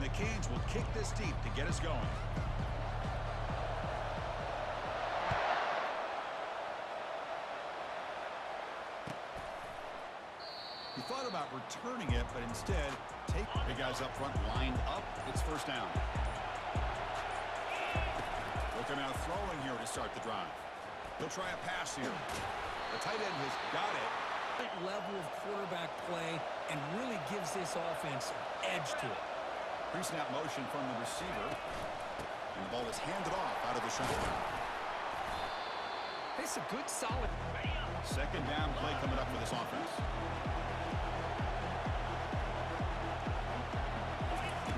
the Canes will kick this deep to get us going. He thought about returning it, but instead, the guys up front lined up. It's first down. Looking out throwing here to start the drive. He'll try a pass here. The tight end has got it. Level of quarterback play and really gives this offense edge to it. Pre-snap motion from the receiver. And the ball is handed off out of the shotgun. It's a good, solid. Second down play coming up for this offense.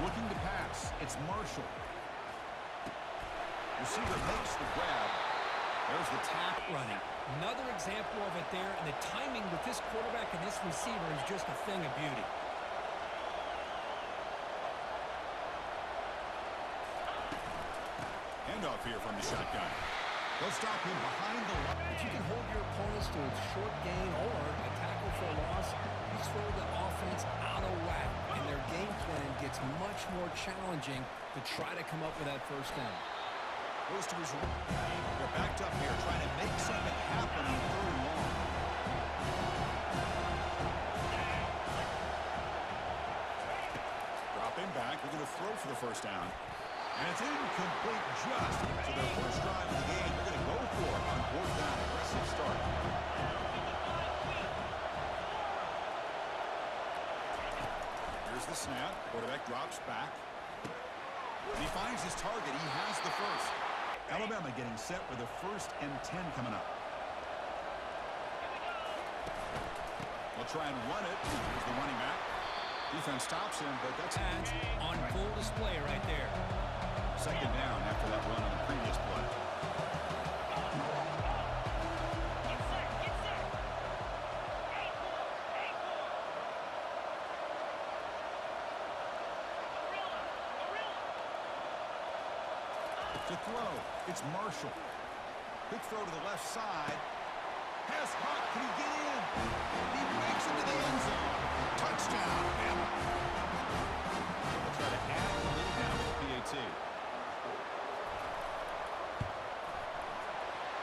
Looking to pass. It's Marshall. Receiver makes the grab. There's the tap running. Another example of it there, and the timing with this quarterback and this receiver is just a thing of beauty. Handoff here from the shotgun. They'll stop him behind the line. If you can hold your opponents to a short gain or a tackle for a loss, you throw the offense out of whack, and their game plan gets much more challenging to try to come up with that first down. Goes to his right. They're backed up here trying to make something happen on third and long. Dropping back. They're going to throw for the first down. And it's incomplete just to their first drive of the game. They're going to go for it on fourth down. Aggressive start. Here's the snap. Quarterback drops back. And he finds his target. He has the first. Alabama getting set with a 1st and 10 coming up. They'll try and run it. Here's the running back. Defense stops him, but that's on full display right there. Second down after that run on the previous play. To throw, it's Marshall. Quick throw to the left side. Pass hot, can he get in? He makes it to the end zone. Touchdown, Bama. They'll try to add the lead now with the PAT.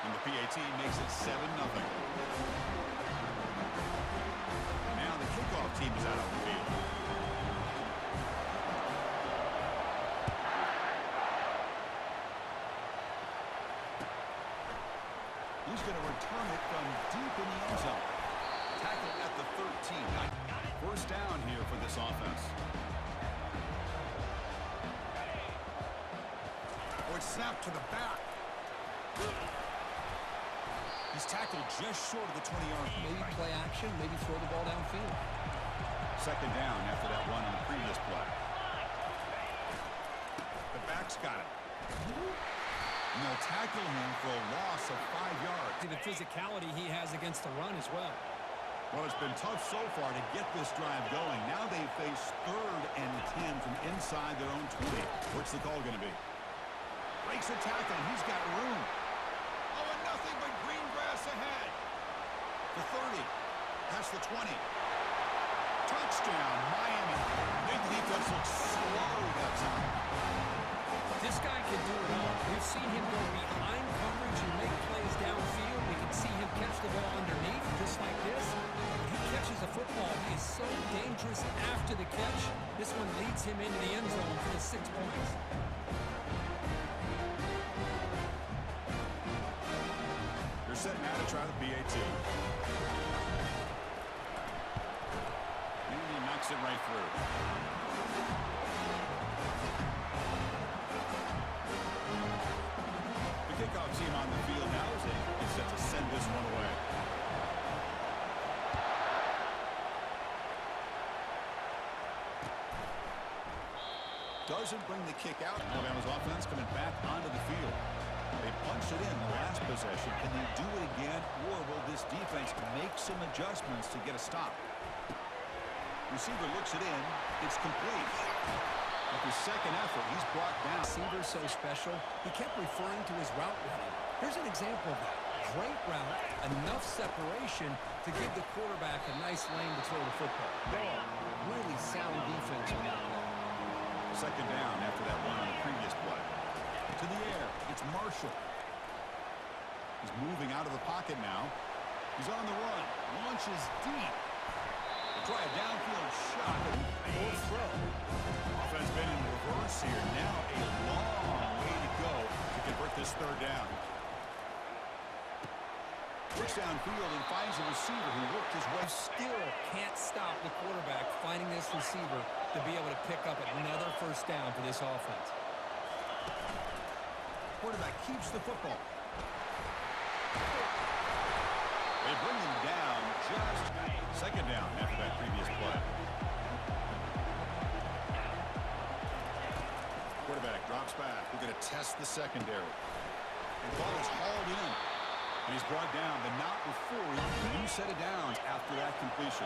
And the PAT makes it 7-0. Now the kickoff team is out on the field. He's going to return it from deep in the end zone. Tackle at the 13. First down here for this offense. Oh, it's snapped to the back. He's tackled just short of the 20-yard. Maybe play action, maybe throw the ball downfield. Second down after that run on the previous play. The back's got it. And they'll tackle him for a loss of 5 yards. The physicality he has against the run as well. Well, it's been tough so far to get this drive going. Now they face 3rd and 10 from inside their own 20. What's the call going to be? Breaks a tackle, and he's got room. Oh, and nothing but green grass ahead. The 30, past the 20. Touchdown, Miami. Made the defense look slow that time. This guy can do it all. We've seen him go behind coverage and make plays downfield. We can see him catch the ball underneath, just like this. When he catches a football, he is so dangerous after the catch. This one leads him into the end zone for the 6 points. They're set now to try the PAT. And he knocks it right through. The kickoff team on the field now is set to send this one away. Doesn't bring the kick out. Alabama's offense coming back onto the field. They punched it in the last possession. Can they do it again, or will this defense make some adjustments to get a stop? Receiver looks it in. It's complete. With his second effort, he's brought down. Receiver's so special. He kept referring to his route running. Here's an example of that. Great route, enough separation to give the quarterback a nice lane to throw the football. Really sound defense on that play. Second down after that one on the previous play. To the air. It's Marshall. He's moving out of the pocket now. He's on the run. Launches deep. They try a downfield shot. Or throw. Offense been in reverse here. Now a long way to go to convert this third down. Looks downfield and finds a receiver who worked his way. Still can't stop the quarterback finding this receiver to be able to pick up another first down for this offense. Quarterback keeps the football. They bring him down just second down after that previous play. Quarterback drops back. We're going to test the secondary. The ball is hauled in. And he's brought down, but not before a new set of downs after that completion.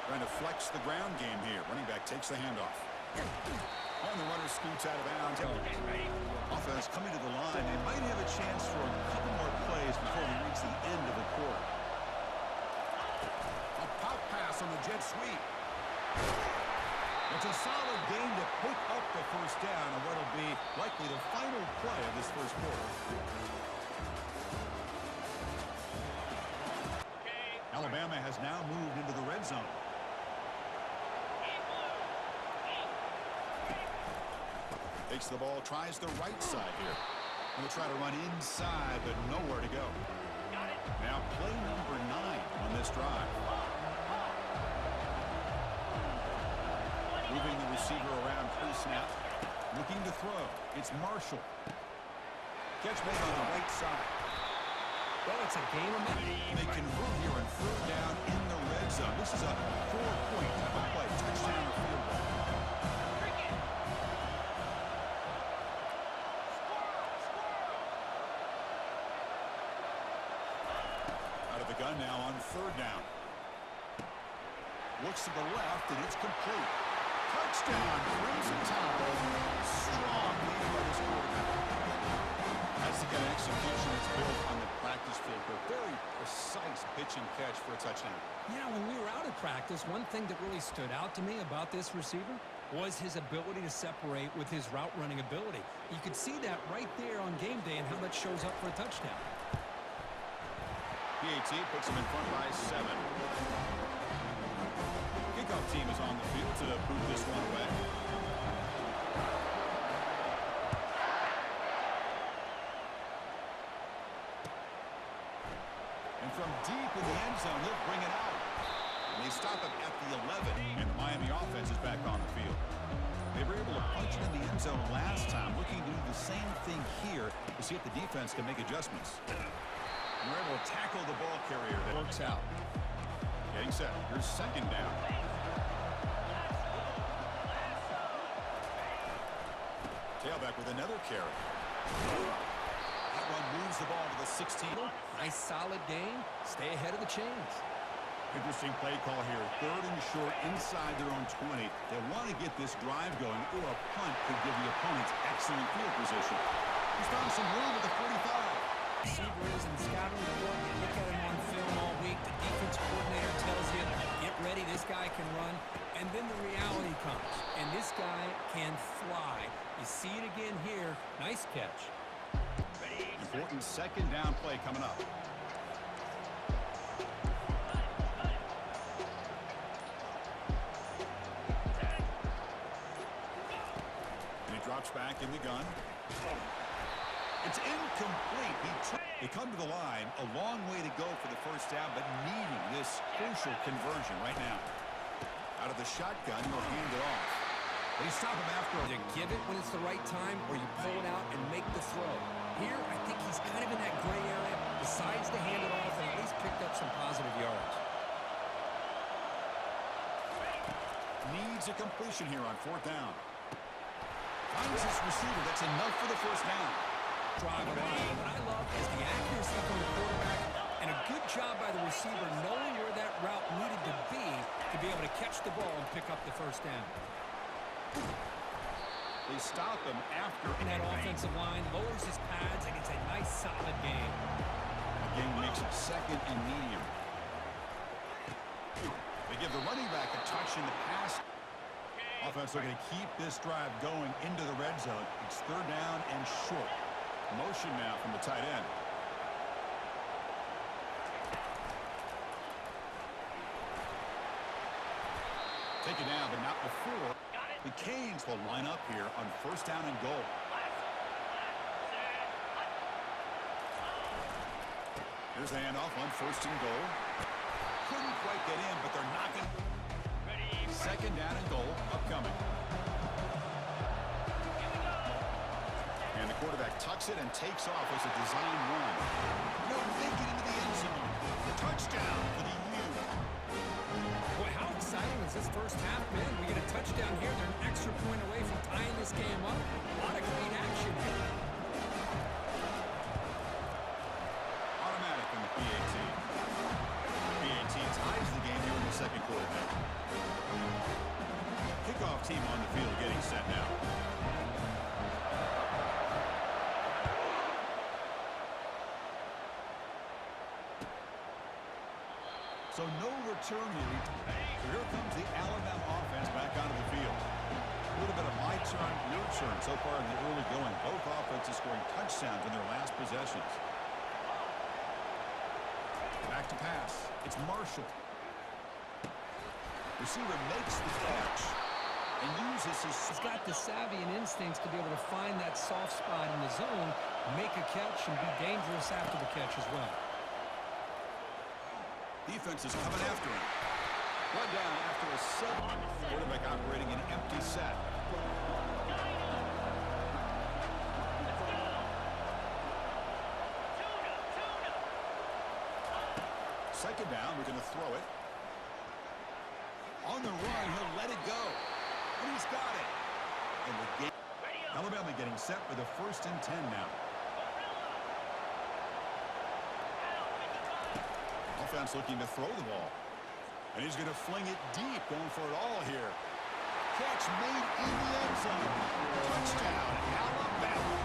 Trying to flex the ground game here. Running back takes the handoff. And the runner scoots out of bounds. Offense coming to the line. They might have a chance for a couple more plays before we reach the end of the quarter. A pop pass on the jet sweep. It's a solid gain to pick up the first down on what will be likely the final play of this first quarter. Alabama has now moved into the red zone. Takes the ball, tries the right side here. And will try to run inside, but nowhere to go. Now play number 9 on this drive. Moving the receiver around pre-snap. Looking to throw. It's Marshall. Catch made on the right side. Well, it's a game of minutes. They convert here on third down in the red zone. This is a 4-point type of play. Touchdown or field goal. Out of the gun now on third down. Looks to the left, and it's complete. Touchdown, Crimson Tide. Strong lead by this quarterback. That's the kind of execution that's built on the practice field. A very precise pitch and catch for a touchdown. Yeah, when we were out at practice, one thing that really stood out to me about this receiver was his ability to separate with his route running ability. You could see that right there on game day and how that shows up for a touchdown. PAT puts him in front by 7. Kickoff team is on the field to boot this one away. And from deep in the end zone, they'll bring it out. And they stop it at the 11. And the Miami offense is back on the field. They were able to punch it in the end zone last time, looking to do the same thing here to see if the defense can make adjustments. And they're able to tackle the ball carrier. That works out. Getting set. Here's second down. Tailback with another carry. That one moves the ball to the 16. Nice solid game. Stay ahead of the chains. Interesting play call here. Third and short inside their own 20. They want to get this drive going, or a punt could give the opponents excellent field position. He's found some room at the 45. Receiver is in scouting report. You look at him on film all week. The defense coordinator tells you, get ready, this guy can run. And then the reality comes. And this guy can fly. You see it again here. Nice catch. Important second down play coming up. And he drops back in the gun. It's incomplete. They come to the line, a long way to go for the first down, but needing this crucial conversion right now. Out of the shotgun, he'll hand it off. They stop him after. You give it when it's the right time, or you pull it out and make the throw. Here, I think he's kind of in that gray area, decides to hand it off and at least picked up some positive yards. Needs a completion here on fourth down. Finds his receiver. That's enough for the first down. Drive around. What I love is the accuracy from the quarterback and a good job by the receiver knowing where that route needed to be able to catch the ball and pick up the first down. They stop him after. And that offensive line lowers his pads, and it's a nice, solid game. The game makes it second and medium. They give the running back a touch in the pass. Offense looking to keep this drive going into the red zone. It's third down and short. Motion now from the tight end. Take it down, but not before. The Canes will line up here on first down and goal. Here's the handoff on first and goal. Couldn't quite get in, but they're knocking. Second down and goal upcoming. And the quarterback tucks it and takes off as a design run. No, make it into the end zone. Touchdown for the U. Boy, how exciting was this first half, man? We get a touchdown here. They're an extra point away from tying this game up. A lot of clean action here. Automatic on the PAT. PAT ties the game here in the second quarter now. Kickoff team on the field getting set now. So no return here. So here comes the Alabama offense back onto the field. A little bit of my turn, your turn so far in the early going. Both offenses scoring touchdowns in their last possessions. Back to pass. It's Marshall. Receiver makes the catch and uses his... He's got the savvy and instincts to be able to find that soft spot in the zone, make a catch, and be dangerous after the catch as well. Defense is coming after him. One down after a set. Quarterback operating an empty set. Second down, we're going to throw it. On the run, he'll let it go. And he's got it. And the game. Alabama getting set for the first and 10 now. Offense looking to throw the ball. And he's going to fling it deep, going for it all here. Catch made in the end zone. Touchdown, Alabama.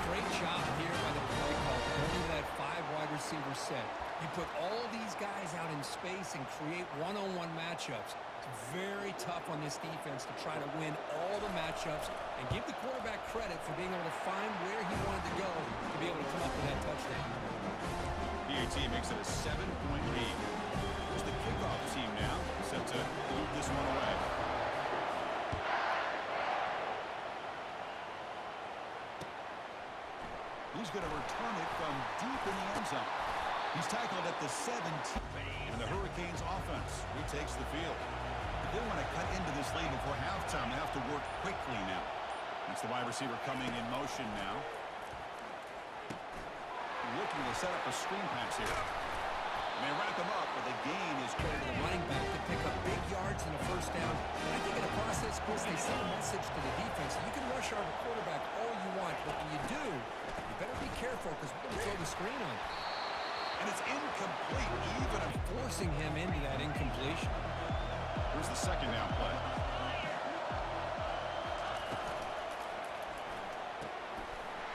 Great job here by the play call, going to that 5 wide receiver set. You put all these guys out in space and create one-on-one matchups. It's very tough on this defense to try to win all the matchups and give the quarterback credit for being able to find where he wanted to go to be able to come up with that touchdown. PAT makes it a 7-point lead. Here's the kickoff team now, set to move this one away. He's going to return it from deep in the end zone. He's tackled at the 17. And the Hurricanes offense retakes the field. If they want to cut into this lead before halftime, they have to work quickly now. It's the wide receiver coming in motion now. Looking to set up a screen pass here. And they wrap him up, but the gain is credit to the Running back to pick up big yards and a first down. And I think in the process, Chris, they send a message to the defense. You can rush our quarterback all you want, but when you do, you better be careful because we're going to throw the screen on you. And it's incomplete, even forcing him into that incompletion. Here's the second down play.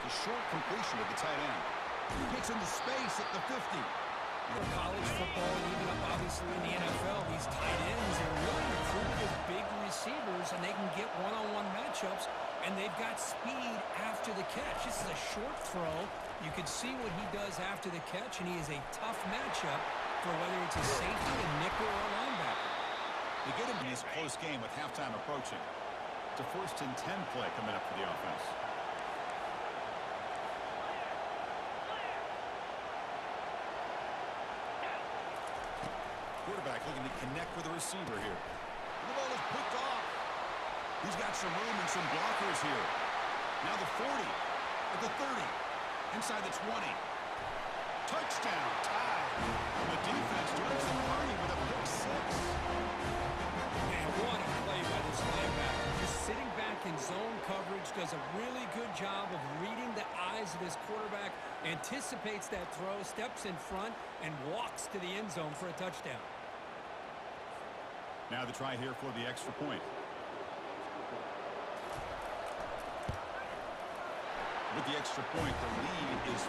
The short completion of the tight end. He gets into space at the 50. College football, and even up obviously in the NFL, these tight ends are really recruited as big receivers, and they can get one-on-one matchups, and they've got speed after the catch. This is a short throw. You can see what he does after the catch, and he is a tough matchup for whether it's a safety, a nickel, or a linebacker. They get him in this close game with halftime approaching. It's a first and 10 play coming up for the offense. Quarterback looking to connect with the receiver here. And the ball is picked off. He's got some room and some blockers here. Now the 40, at the 30, inside the 20. Touchdown, tie. And the defense joins the party with a pick 6. Man, what a play by this linebacker. Just sitting back in zone coverage, does a really good job of reading the eyes of his quarterback, anticipates that throw, steps in front, and walks to the end zone for a touchdown. Now the try here for the extra point. With the extra point, the lead is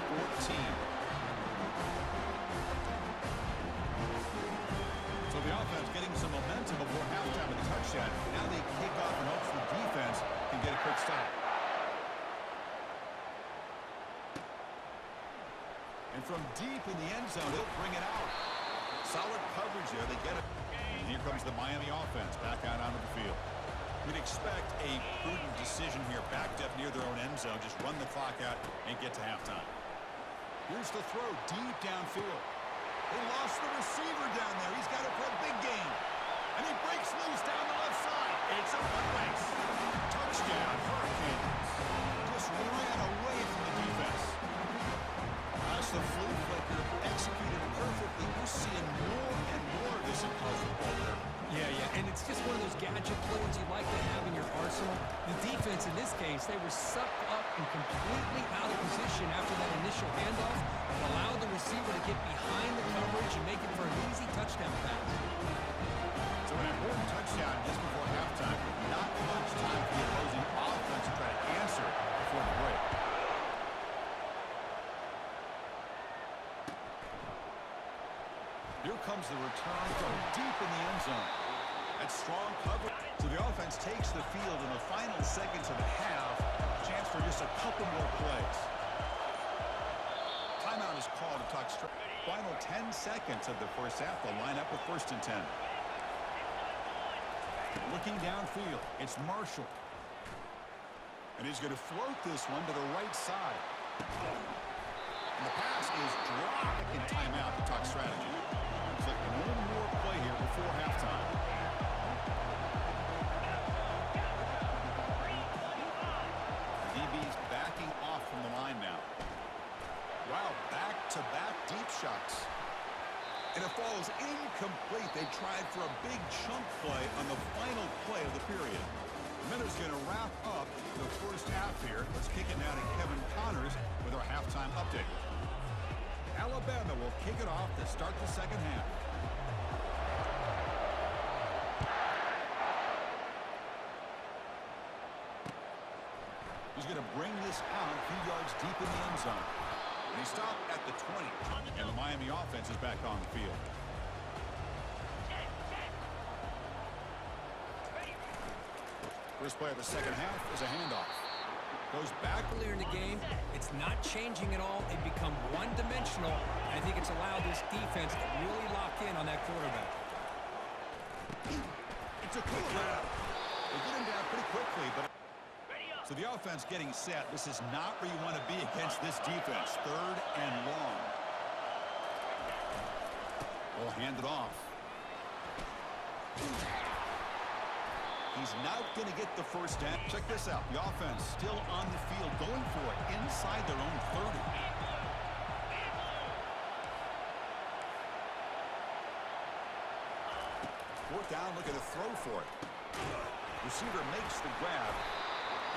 14. So the offense zone. He'll bring it out. Solid coverage there. They get it. And here comes the Miami offense back out onto the field. We'd expect a prudent decision here, backed up near their own end zone. Just run the clock out and get to halftime. Here's the throw deep downfield. They lost the receiver down there. He's got it for a big gain. And he breaks loose down the left side. It's a foot race. Touchdown, Hurricanes. Just ran away from the defense. That's the flea flicker executed perfectly. We're seeing more and more of this in college football there. Yeah, and it's just one of those gadget plays you like to have in your arsenal. The defense, in this case, they were sucked up and completely out of position after that initial handoff and allowed the receiver to get behind the coverage and make it for an easy touchdown pass. So an important touchdown just before halftime. Not much time for the opposing offense to try to answer before the break. Here comes the return from deep in the end zone. That's strong coverage. So the offense takes the field in the final seconds of the half. Chance for just a couple more plays. Timeout is called to talk straight. Final 10 seconds of the first half. They'll line up with 1st and 10. Looking downfield, it's Marshall. And he's going to float this one to the right side. And the pass is dropped in timeout to talk strategy. Looks like one more play here before halftime. The DB's backing off from the line now. Wow, back-to-back deep shots. And it falls incomplete. They tried for a big chunk play on the final play of the period. Miller's going to wrap up the first half here. Let's kick it now to Kevin Connors with our halftime update. Alabama will kick it off to start the second half. He's going to bring this out a few yards deep in the end zone. And he stopped at the 20. And the Miami offense is back on the field. First play of the second half is a handoff. Goes back Earlier in the game, it's not changing at all. They've become one-dimensional. I think it's allowed this defense to really lock in on that quarterback. It's a quick grab. They get him down pretty quickly, but so the offense getting set. This is not where you want to be against this defense. 3rd and long. We'll hand it off. He's not going to get the first down. Check this out. The offense still on the field, going for it inside their own 30. Fourth down, look at the throw for it. Receiver makes the grab.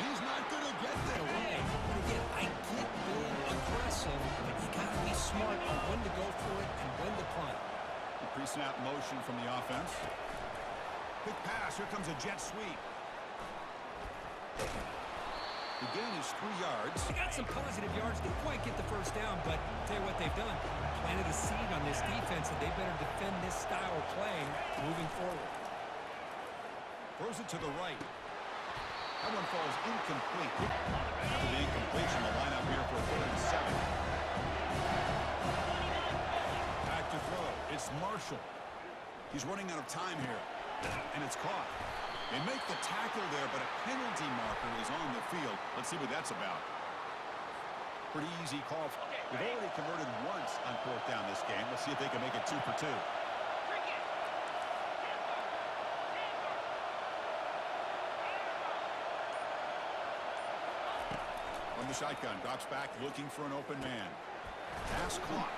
He's not going to get there. Away. Again, I get being aggressive, but you got to be smart on when to go for it and when to punt. Pre-snap motion from the offense. Quick pass. Here comes a jet sweep. The gain is 3 yards. They got some positive yards. Didn't quite get the first down, but I'll tell you what they've done. Planted a seed on this defense, and they better defend this style of play moving forward. Throws it to the right. That one falls incomplete. After the incompletion, the lineup here for 3rd and 7. Back to throw. It's Marshall. He's running out of time here. And it's caught. They make the tackle there, but a penalty marker is on the field. Let's see what that's about. Pretty easy call. They've already converted once on 4th down this game. Let's see if they can make it 2 for 2. On the shotgun, drops back, looking for an open man. Pass clock.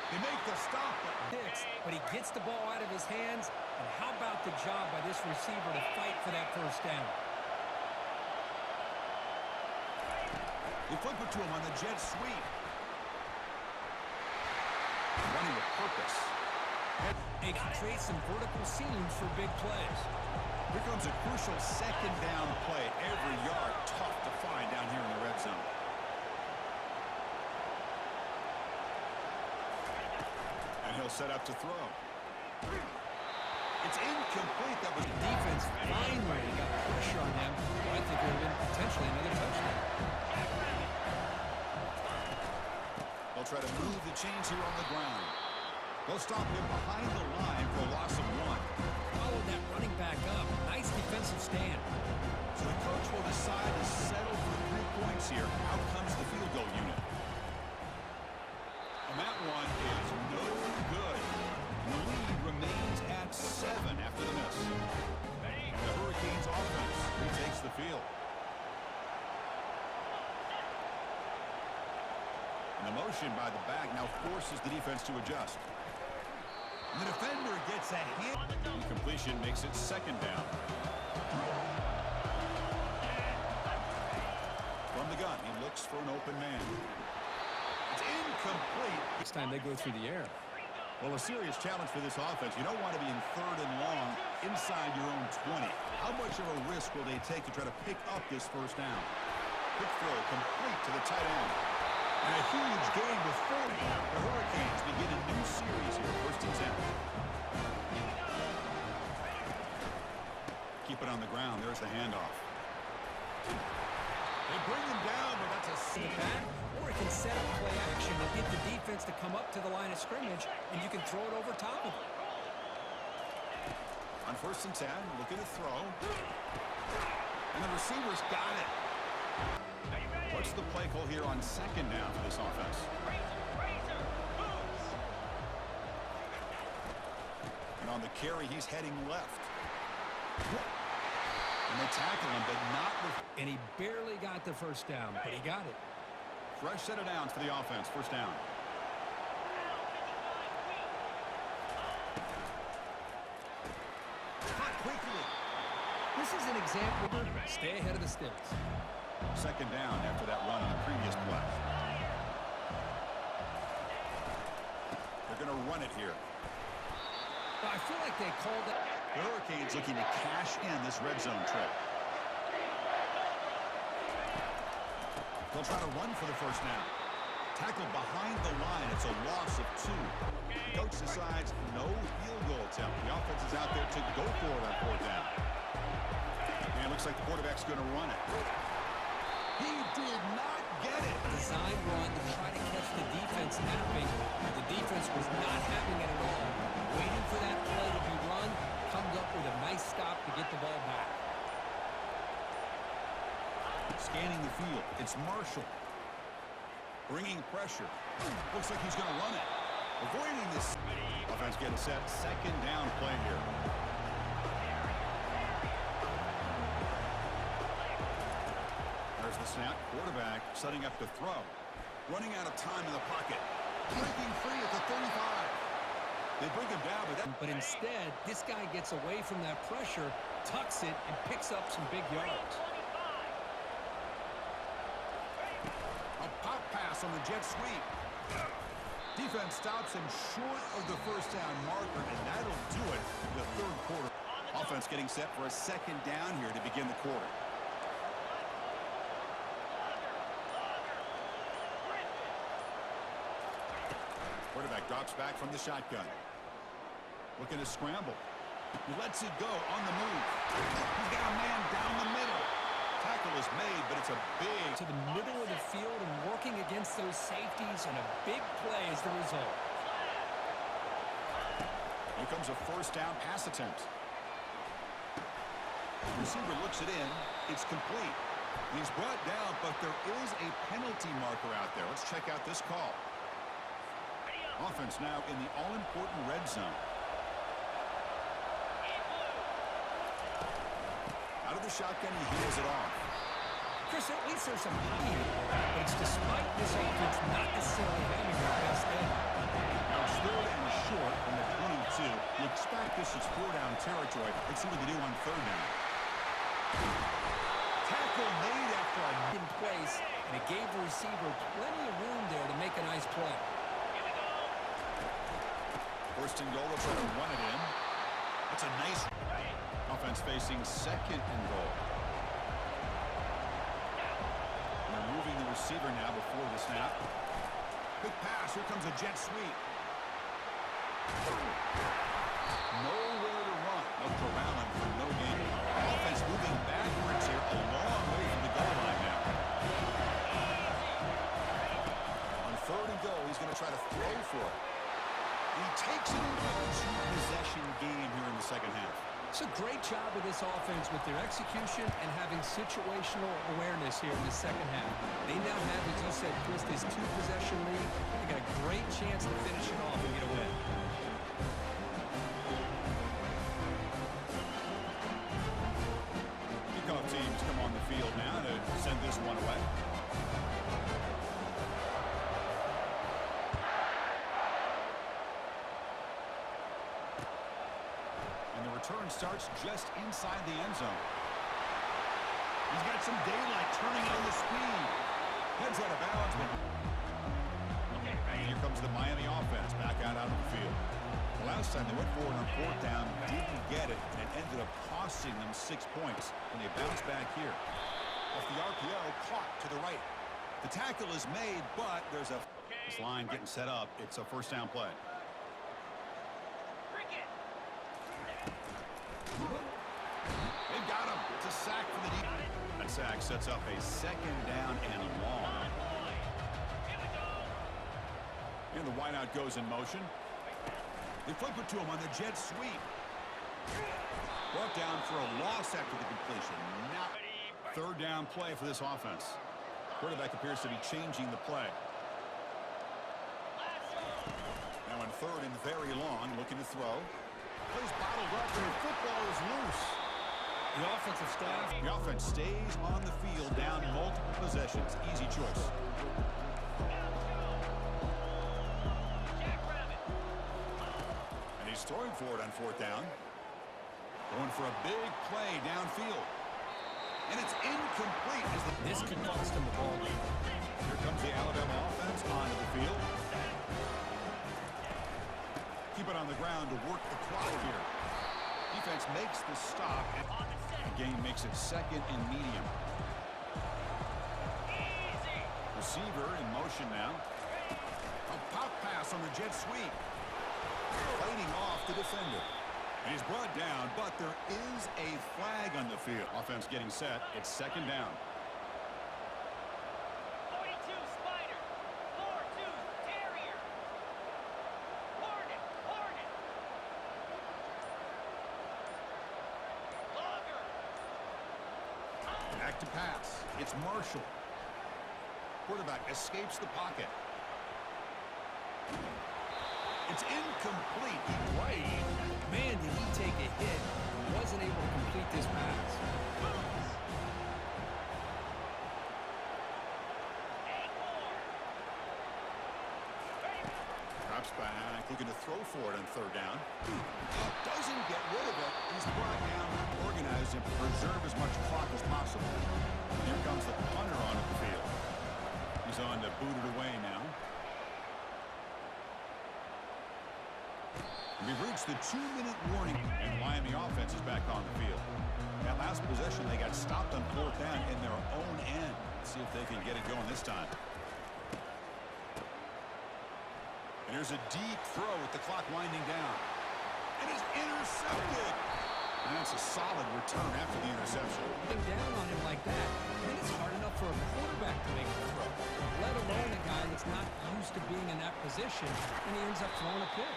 They make the stop. But he gets the ball out of his hands. And how about the job by this receiver to fight for that first down? They flip it to him on the jet sweep. Running with purpose. And can create some vertical seams for big plays. Here comes a crucial 2nd down play. Every yard tough to find down here in the red zone. And he'll set up to throw. It's incomplete. That was the defense finally got pressure on them. Well, I think it would have been potentially another touchdown. They'll try to move the chains here on the ground. They'll stop him behind the line for a loss of 1. Followed that running back up. Nice defensive stand. So the coach will decide to settle for 3 points here. Out comes the field goal unit. And that one is no good. And the lead remains at 7 after the miss. And the Hurricanes offense retakes the field. And the motion by the back now forces the defense to adjust. And the defender gets a hit. Incompletion makes it 2nd down. From the gun, he looks for an open man. It's incomplete. Next time they go through the air. Well, a serious challenge for this offense. You don't want to be in 3rd and long inside your own 20. How much of a risk will they take to try to pick up this 1st down? Quick throw complete to the tight end. And a huge gain before the Hurricanes begin a new series here. 1st and 10. Keep it on the ground. There's the handoff. They bring him down, but that's a To the back, or it can set up play action and get the defense to come up to the line of scrimmage, and you can throw it over top of it. On 1st and 10, looking to throw. And the receiver's got it. What's the play call here on 2nd down for this offense? And on the carry, he's heading left. And they tackle him, but not with... And he barely got the 1st down, but he got it. Fresh set of downs for the offense. 1st down. Caught quickly. This is an example of stay ahead of the sticks. 2nd down after that run on the previous play. They're going to run it here. Well, I feel like they called it. The Hurricanes looking to cash in this red zone trip. They'll try to run for the 1st down. Tackled behind the line. It's a loss of 2. Coach decides no field goal attempt. The offense is out there to go for it on 4th down. And it looks like the quarterback's going to run it. He did not get it. Design run to try to catch the defense napping. The defense was not having it at all. Waiting for that play to be run, comes up with a nice stop to get the ball back. Scanning the field. It's Marshall. Bringing pressure. Looks like he's going to run it. Avoiding this. Offense getting set. 2nd down play here. There's the snap. Quarterback setting up to throw. Running out of time in the pocket. Breaking free at the 35. They bring him down, but instead, this guy gets away from that pressure, tucks it, and picks up some big yards. A pop pass on the jet sweep. Defense stops him short of the 1st down marker, and that'll do it in the 3rd quarter. Offense getting set for a 2nd down here to begin the quarter. Quarterback drops back from the shotgun. Looking to scramble. He lets it go on the move. He's got a man down the middle. Tackle is made, but it's a big... To the middle of the field and working against those safeties, and a big play is the result. Here comes a 1st down pass attempt. Receiver looks it in. It's complete. He's brought down, but there is a penalty marker out there. Let's check out this call. Offense now in the all-important red zone. Out of the shotgun, he heels it off. Chris, at least there's some hockey, but it's despite this offense not necessarily having their best day. Now it's 3rd and short from the 22. You expect this is 4-down territory. Let's see what they do on 3rd down. Tackle made after a... In place, and it gave the receiver plenty of room there to make a nice play. 1st and goal, they'll try to run it in. That's a nice offense facing 2nd and goal. They're moving the receiver now before the snap. Quick pass. Here comes a jet sweep. Nowhere to run. No corralling for no gain. Offense moving backwards here a long way from the goal line now. On 3rd and goal, he's going It's a great job of this offense with their execution and having situational awareness here in the second half. They now have, as you said, Chris, this two-possession lead. They got a great chance to finish it off and get a win. Kickoff teams come on the field now to send this one away. Return starts just inside the end zone. He's got some daylight turning on the speed. Heads out of bounds. And here comes the Miami offense back out on the field. The last time they went forward on fourth down, didn't get it, and it ended up costing them 6 points. And they bounce back here. Off the RPO, caught to the right. The tackle is made, but there's a... This line getting set up. It's a first down play. They've got him. It's a sack for the deep. That sack sets up a second down and long. And the wideout goes in motion. They flip it to him on the jet sweep. Brought down for a loss after the completion. Now, third down play for this offense. Quarterback appears to be changing the play. Now in third and very long, looking to throw. Plays bottled up and the football is loose. The offensive staff. The offense stays on the field down multiple possessions. Easy choice. And he's throwing for it on fourth down. Going for a big play downfield. And it's incomplete. This could cost him the ball game. Here comes the Alabama offense onto the field. Keep it on the ground to work the clock here. Defense makes the stop. The game makes it second and medium. Receiver in motion now. A pop pass on the jet sweep. Fighting off the defender. And he's brought down, but there is a flag on the field. Offense getting set. It's second down. 42 Spider. 4-2 Terrier. Hornet. Logger. Back to pass. It's Marshall. Quarterback escapes the pocket. It's incomplete. He played. Man, did he take a hit and wasn't able to complete this pass. Drops back, looking to throw for it on third down. Doesn't get rid of it. He's brought down, organized, and preserve as much clock as possible. Here comes the punter onto the field. He's on to boot it away now. We've reached the 2-minute warning, and the Miami offense is back on the field. That last possession, they got stopped on fourth down in their own end. Let's see if they can get it going this time. And here's a deep throw with the clock winding down. And it's intercepted. And that's a solid return after the interception. Getting down on him like that, then it's hard enough for a quarterback to make the throw, let alone a guy that's not used to being in that position, and he ends up throwing a pick.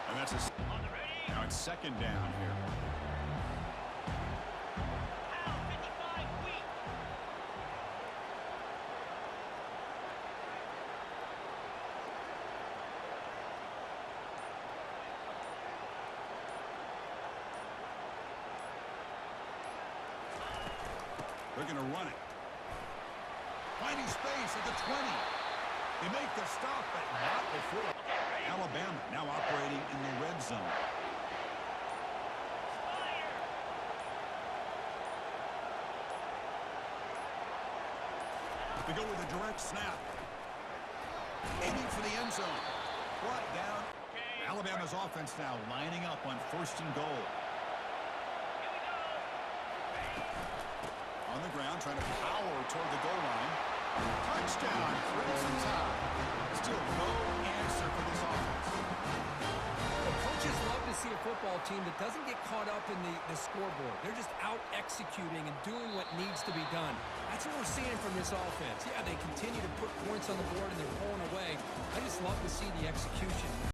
And that's now it's second down here. Al 55 weak. They're going to run it. Finding space at the 20. They make the stop, but not before. Alabama now operating in the red zone. They go with a direct snap. Aiming for the end zone. Brought down. Alabama's offense now lining up on first and goal. On the ground, trying to power toward the goal line. Touchdown, Crimson Tide. Still no answer for this offense. The coaches love to see a football team that doesn't get caught up in the scoreboard. They're just out executing and doing what needs to be done. That's what we're seeing from this offense. Yeah, they continue to put points on the board and they're pulling away. I just love to see the execution.